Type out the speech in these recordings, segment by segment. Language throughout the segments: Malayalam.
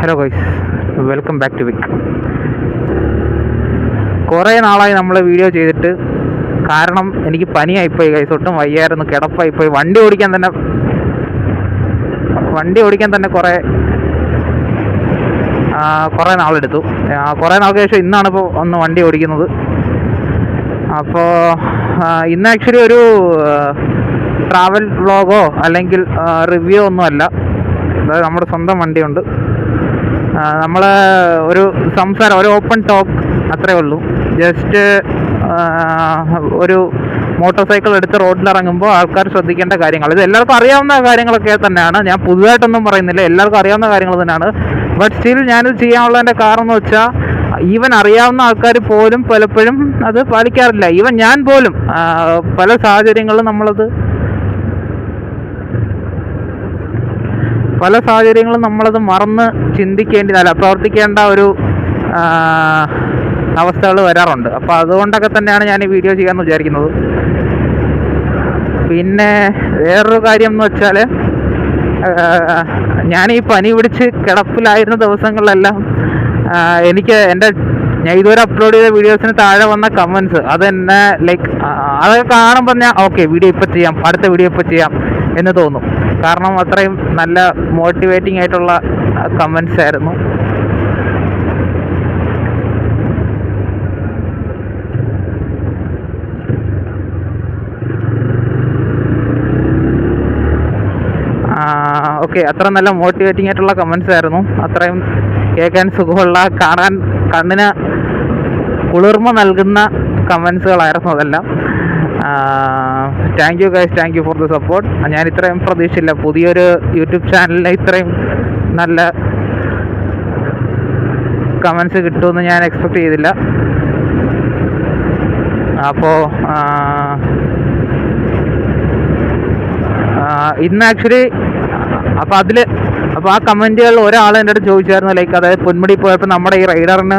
Hello guys, welcome back to Vic. കുറേ നാളായി നമ്മൾ വീഡിയോ ചെയ്തിട്ട്. കാരണം എനിക്ക് പനിയായിപ്പോയി ഗൈസ്, ഒട്ടും വയ്യായിരുന്നു, കിടപ്പായിപ്പോയി. വണ്ടി ഓടിക്കാൻ തന്നെ കുറേ നാളെടുത്തു. കുറേ നാൾക്ക് ശേഷം ഇന്നാണ് ഇപ്പോൾ ഒന്ന് വണ്ടി ഓടിക്കുന്നത്. അപ്പോൾ ഇന്ന് ആക്ച്വലി ഒരു ട്രാവൽ വ്ളോഗോ അല്ലെങ്കിൽ റിവ്യൂ ഒന്നുമല്ല. അതായത് നമ്മുടെ സ്വന്തം വണ്ടിയുണ്ട്, നമ്മൾ ഒരു സംസാരം, ഒരു ഓപ്പൺ ടോക്ക് അത്രേ ഉള്ളൂ. ജസ്റ്റ് ഒരു മോട്ടോർ സൈക്കിൾ എടുത്ത് റോഡിലിറങ്ങുമ്പോൾ ആൾക്കാർ ശ്രദ്ധിക്കേണ്ട കാര്യങ്ങൾ, ഇത് എല്ലാവർക്കും അറിയാവുന്ന കാര്യങ്ങളൊക്കെ തന്നെയാണ്. ഞാൻ പുതുതായിട്ടൊന്നും പറയുന്നില്ല, എല്ലാവർക്കും അറിയാവുന്ന കാര്യങ്ങൾ തന്നെയാണ്. ബട്ട് സ്റ്റിൽ ഞാനിത് ചെയ്യാനുള്ളതിൻ്റെ കാരണം എന്ന് വെച്ചാൽ, ഈവൻ അറിയാവുന്ന ആൾക്കാർ പോലും പലപ്പോഴും അത് പാലിക്കാറില്ല. ഈവൻ ഞാൻ പോലും പല സാഹചര്യങ്ങളിലും നമ്മളത് മറന്ന് ചിന്തിക്കേണ്ടതല്ല, പ്രവർത്തിക്കേണ്ട ഒരു അവസ്ഥകൾ വരാറുണ്ട്. അപ്പോൾ അതുകൊണ്ടൊക്കെ തന്നെയാണ് ഞാൻ ഈ വീഡിയോ ചെയ്യാമെന്ന് വിചാരിക്കുന്നത്. പിന്നെ വേറൊരു കാര്യം എന്ന് വെച്ചാൽ, ഞാൻ ഈ പനി പിടിച്ച് കിടപ്പിലായിരുന്ന ദിവസങ്ങളിലെല്ലാം ഞാൻ ഇതുവരെ അപ്ലോഡ് ചെയ്ത വീഡിയോസിന് താഴെ വന്ന കമൻസ്, അതെന്നെ ലൈക്ക് അതൊക്കെ കാണുമ്പോൾ ഞാൻ ഓക്കെ, വീഡിയോ ഇപ്പോൾ ചെയ്യാം, അടുത്ത വീഡിയോ ഇപ്പോൾ ചെയ്യാം എന്ന് തോന്നും. കാരണം അത്രയും നല്ല മോട്ടിവേറ്റിംഗ് ആയിട്ടുള്ള കമൻസ് ആയിരുന്നു. ഓക്കെ, അത്ര നല്ല മോട്ടിവേറ്റിംഗ് ആയിട്ടുള്ള കമൻസ് ആയിരുന്നു. അത്രയും കേൾക്കാൻ സുഖമുള്ള, കാണാൻ കണ്ണിന് കുളിർമ നൽകുന്ന കമൻസുകളായിരുന്നു അതെല്ലാം. Thank you guys, thank you for the support. ഞാൻ ഇത്രയും പ്രതീക്ഷിച്ചില്ല, പുതിയൊരു യൂട്യൂബ് ചാനലിൽ ഇത്രയും നല്ല കമൻസ് കിട്ടുമെന്ന് ഞാൻ എക്സ്പെക്റ്റ് ചെയ്തില്ല. അപ്പോൾ ഇന്ന് ആക്ച്വലി അപ്പോൾ ആ കമൻറ്റുകളിൽ ഒരാൾ എൻ്റെ അടുത്ത് ചോദിച്ചായിരുന്നു, ലൈക്ക് അതായത് പൊന്മുടി പോയപ്പോൾ നമ്മുടെ ഈ റൈഡറിന്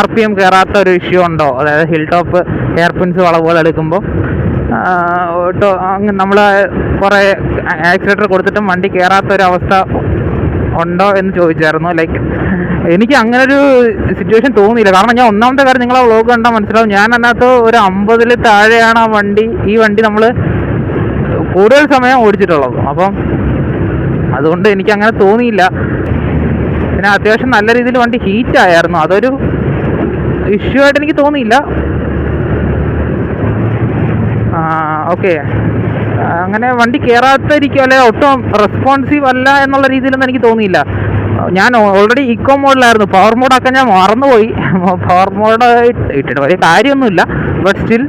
RPM കയറാത്ത ഒരു ഇഷ്യൂ ഉണ്ടോ, അതായത് ഹിൽ ടോപ്പ് എയർപിൻസ് വളവുകൾ എടുക്കുമ്പോൾ നമ്മൾ കുറേ ആക്സിലേറ്റർ കൊടുത്തിട്ടും വണ്ടി കയറാത്തൊരവസ്ഥ ഉണ്ടോ എന്ന് ചോദിച്ചായിരുന്നു. ലൈക്ക് എനിക്ക് അങ്ങനൊരു സിറ്റുവേഷൻ തോന്നിയില്ല. കാരണം ഞാൻ ഒന്നാമത്തെ കാര്യം, നിങ്ങളെ വ്ളോഗ് കണ്ടാൽ മനസ്സിലാവും, ഞാൻ അതിനകത്ത് ഒരു 50-ൽ താഴെയാണ് ഈ വണ്ടി നമ്മൾ കൂടുതൽ സമയം ഓടിച്ചിട്ടുള്ളത്. അപ്പം അതുകൊണ്ട് എനിക്ക് അങ്ങനെ തോന്നിയില്ല. പിന്നെ അത്യാവശ്യം നല്ല രീതിയിൽ വണ്ടി ഹീറ്റ് ആയിരുന്നു, അതൊരു ഇഷ്യൂ ആയിട്ട് എനിക്ക് തോന്നിയില്ല. ഓക്കെ, അങ്ങനെ വണ്ടി കയറാത്തിരിക്കും അല്ലെങ്കിൽ ഒട്ടും റെസ്പോൺസീവ് അല്ല എന്നുള്ള രീതിയിലൊന്നും എനിക്ക് തോന്നിയില്ല. ഞാൻ ഓൾറെഡി ഇക്കോ മോഡിലായിരുന്നു, പവർ മോഡാക്കാൻ ഞാൻ മറന്നുപോയി. പവർ മോഡ് ഇട്ടിട്ട് വലിയ കാര്യമൊന്നുമില്ല, ബട്ട് സ്റ്റിൽ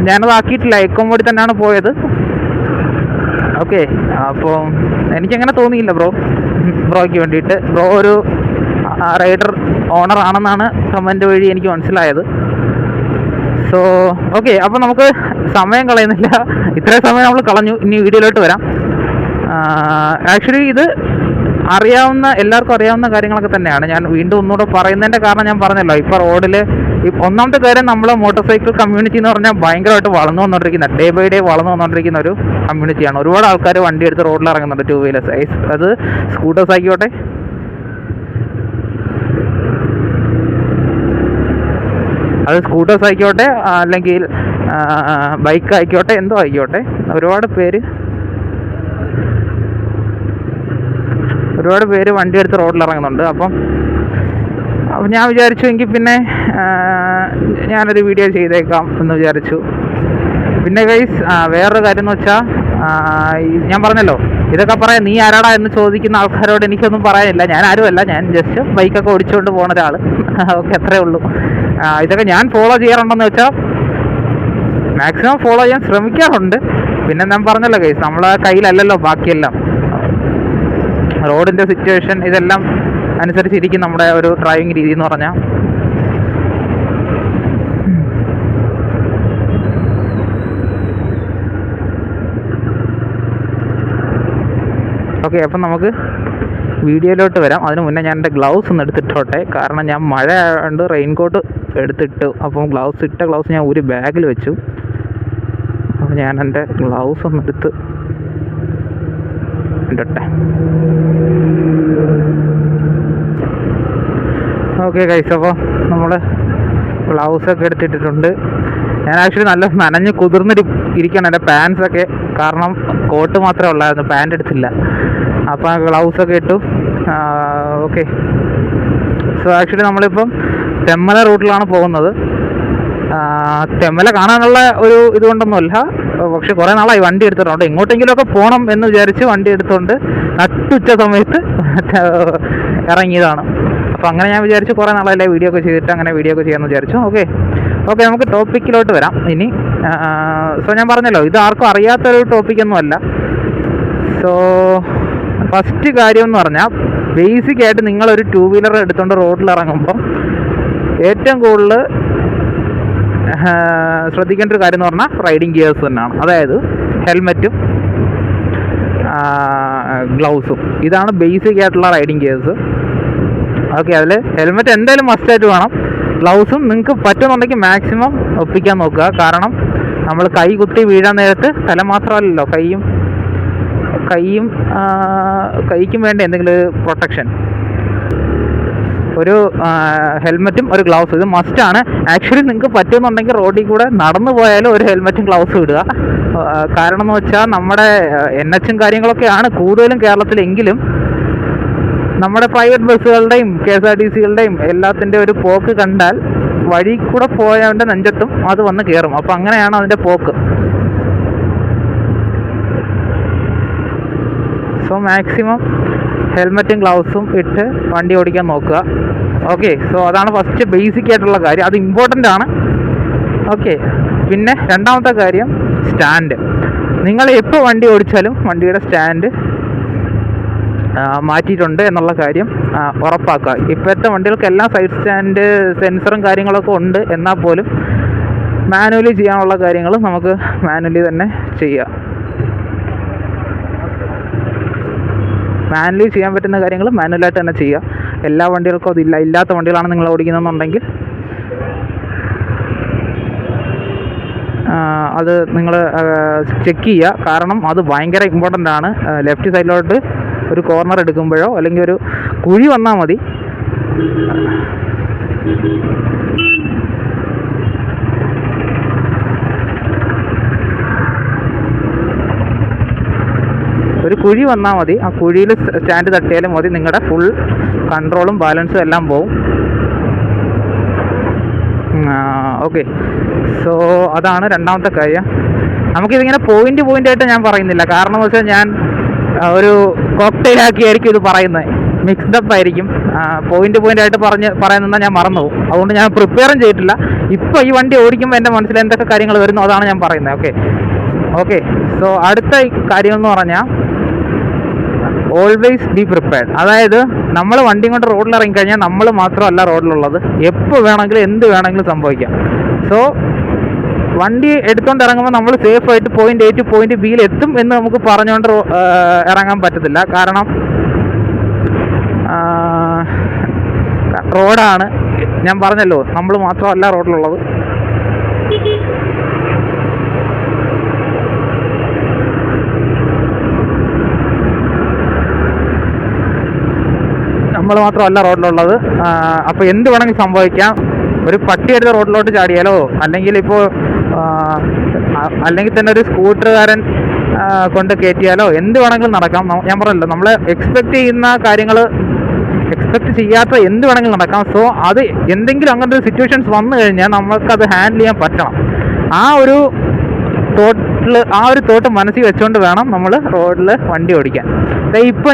ഞാനത് ആക്കിയിട്ടില്ല, ഇക്കോ മോഡിൽ തന്നെയാണ് പോയത്. ഓക്കെ, അപ്പോൾ എനിക്കങ്ങനെ തോന്നിയില്ല ബ്രോയ്ക്ക് വേണ്ടിയിട്ട്. ബ്രോ ഒരു റൈഡർ ഓണർ ആണെന്നാണ് കമൻറ്റ് വഴി എനിക്ക് മനസ്സിലായത്. സോ ഓക്കെ, അപ്പോൾ നമുക്ക് സമയം കളയുന്നില്ല, ഇത്രയും സമയം നമ്മൾ കളഞ്ഞു. ഇനി വീഡിയോയിലോട്ട് വരാം. ആക്ച്വലി ഇത് എല്ലാവർക്കും അറിയാവുന്ന കാര്യങ്ങളൊക്കെ തന്നെയാണ്. ഞാൻ വീണ്ടും ഒന്നുകൂടെ പറയുന്നതിൻ്റെ കാരണം ഞാൻ പറഞ്ഞല്ലോ, ഇപ്പോൾ റോഡിൽ ഒന്നാമത്തെ കാര്യം, നമ്മൾ മോട്ടോർ സൈക്കിൾ കമ്മ്യൂണിറ്റി എന്ന് പറഞ്ഞാൽ ഭയങ്കരമായിട്ട് വളർന്നു വന്നുകൊണ്ടിരിക്കുന്ന, ഡേ ബൈ ഡേ വളർന്നു വന്നുകൊണ്ടിരിക്കുന്ന ഒരു കമ്മ്യൂണിറ്റിയാണ്. ഒരുപാട് ആൾക്കാർ വണ്ടി എടുത്ത് റോഡിൽ ഇറങ്ങുന്നുണ്ട്, 2 വീലേഴ്സ്, അത് സ്കൂട്ടേഴ്സ് ആയിക്കോട്ടെ, അല്ലെങ്കിൽ ബൈക്ക് ആയിക്കോട്ടെ, എന്തോ ആയിക്കോട്ടെ, ഒരുപാട് പേര് വണ്ടി എടുത്ത് റോഡിൽ ഇറങ്ങുന്നുണ്ട്. അപ്പം ഞാൻ വിചാരിച്ചു, എങ്കിൽ പിന്നെ ഞാനൊരു വീഡിയോ ചെയ്തേക്കാം എന്ന് വിചാരിച്ചു. പിന്നെ ഗൈസ്, വേറൊരു കാര്യം എന്ന് വെച്ചാൽ, ഞാൻ പറഞ്ഞല്ലോ, ഇതൊക്കെ പറയാം, നീ ആരാടാ എന്ന് ചോദിക്കുന്ന ആൾക്കാരോട് എനിക്കൊന്നും പറയാനില്ല. ഞാൻ ആരുമല്ല, ഞാൻ ജസ്റ്റ് ബൈക്കൊക്കെ ഓടിച്ചുകൊണ്ട് പോകുന്ന ഒരാൾ. ഓക്കെ, അത്രേ ഉള്ളൂ. ഇതൊക്കെ ഞാൻ ഫോളോ ചെയ്യാറുണ്ടെന്ന് വെച്ചാൽ മാക്സിമം ഫോളോ ചെയ്യാൻ ശ്രമിക്കാറുണ്ട്. പിന്നെ ഞാൻ പറഞ്ഞല്ലോ ഗൈസ്, നമ്മളെ കയ്യിലല്ലല്ലോ ബാക്കിയെല്ലാം, റോഡിൻ്റെ സിറ്റുവേഷൻ ഇതെല്ലാം അനുസരിച്ചിരിക്കും നമ്മുടെ ഒരു ഡ്രൈവിംഗ് രീതി എന്ന് പറഞ്ഞാൽ. ഓക്കെ, അപ്പം നമുക്ക് വീഡിയോയിലോട്ട് വരാം. അതിന് മുന്നേ ഞാൻ എൻ്റെ ഗ്ലൗസ് ഒന്ന് എടുത്തിട്ടോട്ടെ, കാരണം ഞാൻ മഴ ആയതുകൊണ്ട് റെയിൻകോട്ട് എടുത്തിട്ടു. അപ്പം ഇട്ട ഗ്ലൗസ് ഞാൻ ഒരു ബാഗിൽ വെച്ചു. അപ്പോൾ ഞാൻ എൻ്റെ ഗ്ലൗസ് ഒന്ന് എടുത്ത് ഇടട്ടെ. ഓക്കെ ഗൈസ്, അപ്പോൾ നമ്മൾ ഗ്ലൗസൊക്കെ എടുത്തിട്ടിട്ടുണ്ട്. ഞാൻ ആക്ച്വലി നല്ല നനഞ്ഞ് കുതിർന്നിട്ട് ഇരിക്കണം എൻ്റെ പാൻസൊക്കെ, കാരണം കോട്ട് മാത്രമേ ഉള്ളായിരുന്നു, പാൻറ് എടുത്തില്ല. അപ്പോൾ ഗ്ലൗസൊക്കെ ഇട്ടു. ഓക്കെ, സോ ആക്ച്വലി നമ്മളിപ്പം തെന്മല റൂട്ടിലാണ് പോകുന്നത്. തെന്മല കാണാനുള്ള ഒരു ഇതുകൊണ്ടൊന്നുമല്ല, പക്ഷെ കുറേ നാളായി വണ്ടി എടുത്തിട്ടുണ്ട്. എങ്ങോട്ടെങ്കിലുമൊക്കെ പോകണം എന്ന് വിചാരിച്ച് വണ്ടി എടുത്തുകൊണ്ട് നട്ടുച്ച സമയത്ത് ഇറങ്ങിയതാണ്. അപ്പോൾ അങ്ങനെ ഞാൻ വിചാരിച്ചു കുറേ നാളല്ലേ വീഡിയോ ഒക്കെ ചെയ്തിട്ട് അങ്ങനെ വീഡിയോ ഒക്കെ ചെയ്യാമെന്ന് വിചാരിച്ചു. ഓക്കെ, നമുക്ക് ടോപ്പിക്കിലോട്ട് വരാം ഇനി. സോ ഞാൻ പറഞ്ഞല്ലോ, ഇത് ആർക്കും അറിയാത്തൊരു ടോപ്പിക്കൊന്നുമല്ല. സോ ഫസ്റ്റ് കാര്യം എന്ന് പറഞ്ഞാൽ, ബേസിക്കായിട്ട് നിങ്ങളൊരു 2 വീലർ എടുത്തുകൊണ്ട് റോഡിൽ ഇറങ്ങുമ്പോൾ ഏറ്റവും കൂടുതൽ ശ്രദ്ധിക്കേണ്ട ഒരു കാര്യം എന്ന് പറഞ്ഞാൽ റൈഡിങ് ഗിയേഴ്സ് തന്നെയാണ്. അതായത് ഹെൽമെറ്റും ഗ്ലൗസും, ഇതാണ് ബേസിക് ആയിട്ടുള്ള റൈഡിങ് ഗിയേഴ്സ്. ഓക്കെ, അതിൽ ഹെൽമെറ്റ് എന്തായാലും മസ്റ്റായിട്ട് വേണം. ഗ്ലൗസും നിങ്ങൾക്ക് പറ്റുന്നുണ്ടെങ്കിൽ മാക്സിമം ഒപ്പിക്കാൻ നോക്കുക. കാരണം നമ്മൾ കൈ കുത്തി വീഴാൻ നേരത്ത് തല മാത്രമല്ലല്ലോ, കൈക്കും വേണ്ട എന്തെങ്കിലും പ്രൊട്ടക്ഷൻ. ഒരു ഹെൽമെറ്റും ഒരു ഗ്ലൗസും ഇത് മസ്റ്റാണ്. ആക്ച്വലി നിങ്ങൾക്ക് പറ്റുന്നുണ്ടെങ്കിൽ റോഡിൽ കൂടെ നടന്നു പോയാലും ഒരു ഹെൽമെറ്റും ഗ്ലൗസും ഇടുക. കാരണം എന്ന് വെച്ചാൽ നമ്മുടെ NH കാര്യങ്ങളൊക്കെയാണ് കൂടുതലും കേരളത്തിലെങ്കിലും നമ്മുടെ പ്രൈവറ്റ് ബസ്സുകളുടെയും KSRTCകളുടെയും എല്ലാത്തിൻ്റെ ഒരു പോക്ക് കണ്ടാൽ വഴി കൂടെ പോയവൻ്റെ നെഞ്ചത്തും അത് വന്ന് കയറും. അപ്പോൾ അങ്ങനെയാണ് അതിൻ്റെ പോക്ക്. സോ മാക്സിമം ഹെൽമെറ്റും ഗ്ലൗസും ഇട്ട് വണ്ടി ഓടിക്കാൻ നോക്കുക. ഓക്കെ, സോ അതാണ് ഫസ്റ്റ് ബേസിക് ആയിട്ടുള്ള കാര്യം, അത് ഇമ്പോർട്ടൻ്റ് ആണ്. ഓക്കെ, പിന്നെ രണ്ടാമത്തെ കാര്യം സ്റ്റാൻഡ്. നിങ്ങൾ എപ്പോൾ വണ്ടി ഓടിച്ചാലും വണ്ടിയുടെ സ്റ്റാൻഡ് മാറ്റിയിട്ടുണ്ട് എന്നുള്ള കാര്യം ഉറപ്പാക്കുക. ഇപ്പോഴത്തെ വണ്ടികൾക്കെല്ലാം സൈഡ് സ്റ്റാൻഡ് സെൻസറും കാര്യങ്ങളൊക്കെ ഉണ്ട്. എന്നാൽ പോലും മാനുവലി ചെയ്യാനുള്ള കാര്യങ്ങൾ നമുക്ക് മാനുവലി തന്നെ ചെയ്യാം. മാനുവലി ചെയ്യാൻ പറ്റുന്ന കാര്യങ്ങൾ മാനുവലായിട്ട് തന്നെ ചെയ്യുക. എല്ലാ വണ്ടികൾക്കും അതില്ല. ഇല്ലാത്ത വണ്ടികളാണ് നിങ്ങൾ ഓടിക്കുന്നതെന്നുണ്ടെങ്കിൽ അത് നിങ്ങൾ ചെക്ക് ചെയ്യുക. കാരണം അത് ഭയങ്കര ഇമ്പോർട്ടൻ്റ് ആണ്. ലെഫ്റ്റ് സൈഡിലോട്ട് ഒരു കോർണർ എടുക്കുമ്പോഴോ അല്ലെങ്കിൽ ഒരു കുഴി വന്നാൽ മതി, ആ കുഴിയിൽ സ്റ്റാൻഡ് തട്ടിയാലും മതി, നിങ്ങളുടെ ഫുൾ കൺട്രോളും ബാലൻസും എല്ലാം പോവും. ഓക്കെ, സോ അതാണ് രണ്ടാമത്തെ കാര്യം. നമുക്കിതിങ്ങനെ പോയിൻ്റായിട്ട് ഞാൻ പറയുന്നില്ല. കാരണം എന്ന് വെച്ചാൽ ഞാൻ ഒരു കോക്ടെയിലാക്കിയായിരിക്കും ഇത് പറയുന്നത്, മിക്സ്ഡപ്പ് ആയിരിക്കും. പോയിൻ്റായിട്ട് പറയുന്നതെന്നാൽ ഞാൻ മറന്നു പോകും. അതുകൊണ്ട് ഞാൻ പ്രിപ്പയറും ചെയ്തിട്ടില്ല. ഇപ്പോൾ ഈ വണ്ടി ഓടിക്കുമ്പോൾ എൻ്റെ മനസ്സിൽ എന്തൊക്കെ കാര്യങ്ങൾ വരുന്നു അതാണ് ഞാൻ പറയുന്നത്. ഓക്കെ, സോ അടുത്ത കാര്യം എന്ന് പറഞ്ഞാൽ ഓൾവേസ് ബി പ്രിപ്പയർഡ്. അതായത് നമ്മൾ വണ്ടി കൊണ്ട് റോഡിൽ ഇറങ്ങിക്കഴിഞ്ഞാൽ നമ്മൾ മാത്രമല്ല റോഡിലുള്ളത്, എപ്പോൾ വേണമെങ്കിലും എന്ത് വേണമെങ്കിലും സംഭവിക്കാം. സോ വണ്ടി എടുത്തുകൊണ്ട് ഇറങ്ങുമ്പോൾ നമ്മൾ സേഫായിട്ട് point A two point B എത്തും എന്ന് നമുക്ക് പറഞ്ഞുകൊണ്ട് ഇറങ്ങാൻ പറ്റത്തില്ല. കാരണം റോഡാണ്, ഞാൻ പറഞ്ഞല്ലോ, നമ്മൾ മാത്രമല്ല റോഡിലുള്ളത്. അപ്പോൾ എന്ത് വേണമെങ്കിൽ സംഭവിക്കാം. ഒരു പട്ടി എടുത്ത റോഡിലോട്ട് ചാടിയാലോ അല്ലെങ്കിൽ തന്നെ ഒരു സ്കൂട്ടറുകാരൻ കൊണ്ട് കയറ്റിയാലോ എന്ത് വേണമെങ്കിലും നടക്കാം. ഞാൻ പറഞ്ഞല്ലോ, നമ്മൾ എക്സ്പെക്റ്റ് ചെയ്യാത്ത എന്ത് വേണമെങ്കിലും നടക്കാം. സോ അത് എന്തെങ്കിലും അങ്ങനത്തെ ഒരു സിറ്റുവേഷൻസ് വന്നു കഴിഞ്ഞാൽ നമ്മൾക്കത് ഹാൻഡിൽ ചെയ്യാൻ പറ്റണം. ആ ഒരു തോട്ട് മനസ്സിൽ വെച്ചുകൊണ്ട് വേണം നമ്മൾ റോഡിൽ വണ്ടി ഓടിക്കാൻ. ഇപ്പോൾ